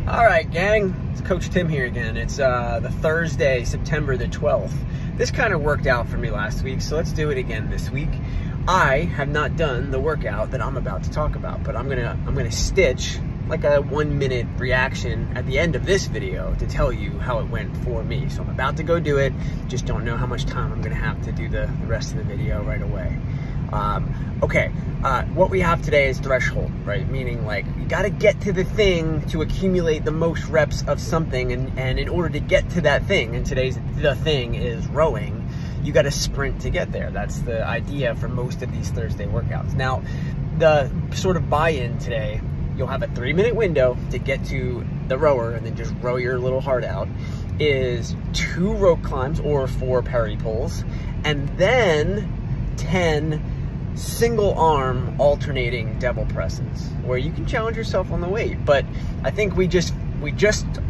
All right, gang, it's Coach Tim here again. It's the Thursday, September the 12th. This kind of worked out for me last week, so let's do it again this week. I have not done the workout that I'm about to talk about, but I'm gonna stitch like a 1-minute reaction at the end of this video to tell you how it went for me. So I'm about to go do it, just don't know how much time I'm gonna have to do the rest of the video right away. What we have today is threshold, right? Meaning like you gotta get to the thing to accumulate the most reps of something, and in order to get to that thing, and the thing is rowing, you gotta sprint to get there. That's the idea for most of these Thursday workouts. Now, the sort of buy-in today, you'll have a 3-minute window to get to the rower and then just row your little heart out, is 2 rope climbs or 4 parry pulls, and then 10 single arm alternating devil presses, where you can challenge yourself on the weight. But I think we just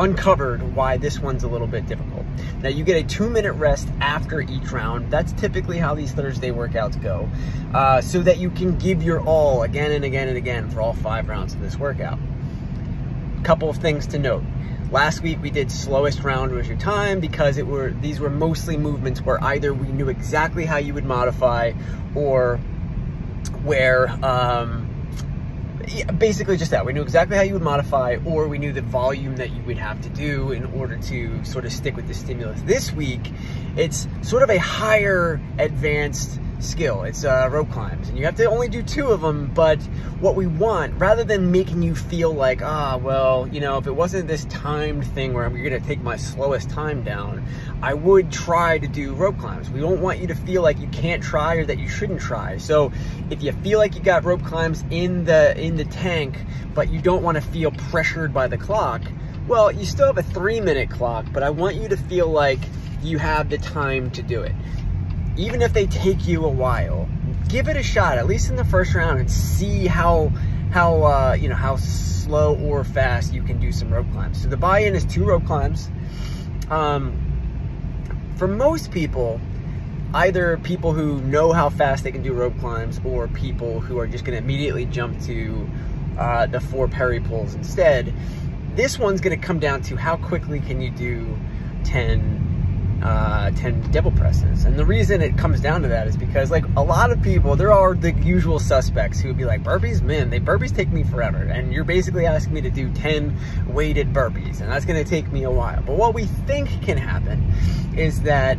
uncovered why this one's a little bit difficult. Now, you get a 2-minute rest after each round. That's typically how these Thursday workouts go, so that you can give your all again and again and again for all 5 rounds of this workout. Couple of things to note. Last week we did slowest round was your time, because these were mostly movements where either we knew exactly how you would modify, or where basically just that. We knew exactly how you would modify, or we knew the volume that you would have to do in order to sort of stick with the stimulus. This week, it's sort of a higher advanced skill. It's rope climbs, and you have to only do 2 of them. But what we want, rather than making you feel like, well, you know, if it wasn't this timed thing where you're gonna take my slowest time down, I would try to do rope climbs. We don't want you to feel like you can't try or that you shouldn't try. So if you feel like you got rope climbs in the tank, but you don't want to feel pressured by the clock, well, you still have a 3-minute clock, but I want you to feel like you have the time to do it. Even if they take you a while, give it a shot, at least in the first round, and see how slow or fast you can do some rope climbs. So the buy-in is 2 rope climbs. For most people, either people who know how fast they can do rope climbs, or people who are just gonna immediately jump to the 4 parry pulls instead, this one's gonna come down to how quickly can you do 10 devil presses. And the reason it comes down to that is because, like, a lot of people, there are the usual suspects who would be like, burpees, man, burpees take me forever, and you're basically asking me to do 10 weighted burpees, and that's going to take me a while. But what we think can happen is that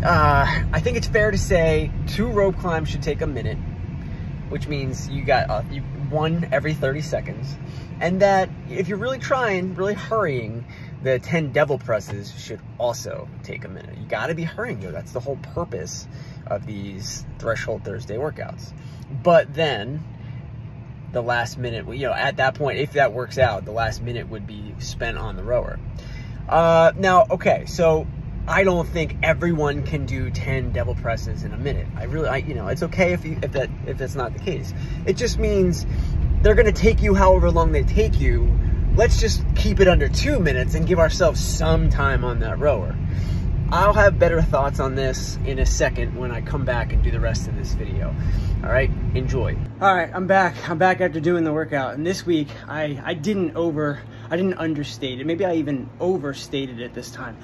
I think it's fair to say 2 rope climbs should take a minute, which means you got 1 every 30 seconds, and that if you're really trying, really hurrying, the 10 devil presses should also take a minute. You gotta be hurrying, though. That's the whole purpose of these Threshold Thursday workouts. But then the last minute, you know, at that point, if that works out, the last minute would be spent on the rower. Now, okay, so I don't think everyone can do 10 devil presses in a minute. You know, it's okay if that's not the case. It just means they're gonna take you however long they take you. Let's just keep it under 2 minutes and give ourselves some time on that rower. I'll have better thoughts on this in a second when I come back and do the rest of this video. All right, enjoy. All right, I'm back. I'm back after doing the workout. And this week, I didn't understate it. Maybe I even overstated it this time.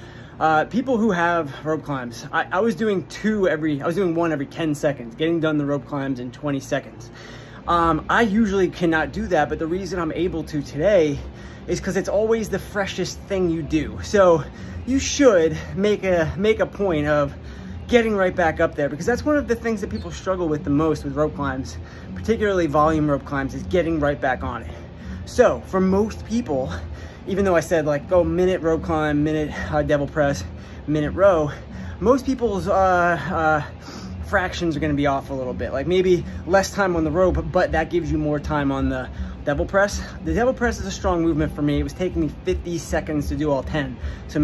People who have rope climbs, I was doing 1 every 10 seconds, getting done the rope climbs in 20 seconds. I usually cannot do that, but the reason I'm able to today is because it's always the freshest thing you do. So you should make a point of getting right back up there, because that's one of the things that people struggle with the most with rope climbs, particularly volume rope climbs, is getting right back on it. So for most people, even though I said like go minute rope climb, minute devil press, minute row, most people's fractions are going to be off a little bit, like maybe less time on the rope, but that gives you more time on the devil press. The devil press is a strong movement for me. It was taking me 50 seconds to do all 10. So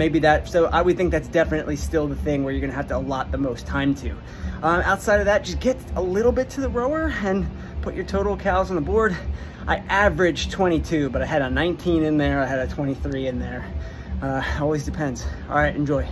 I would think that's definitely still the thing where you're going to have to allot the most time to. Outside of that, just get a little bit to the rower and put your total calories on the board. I averaged 22, but I had a 19 in there. I had a 23 in there. Always depends. All right, enjoy.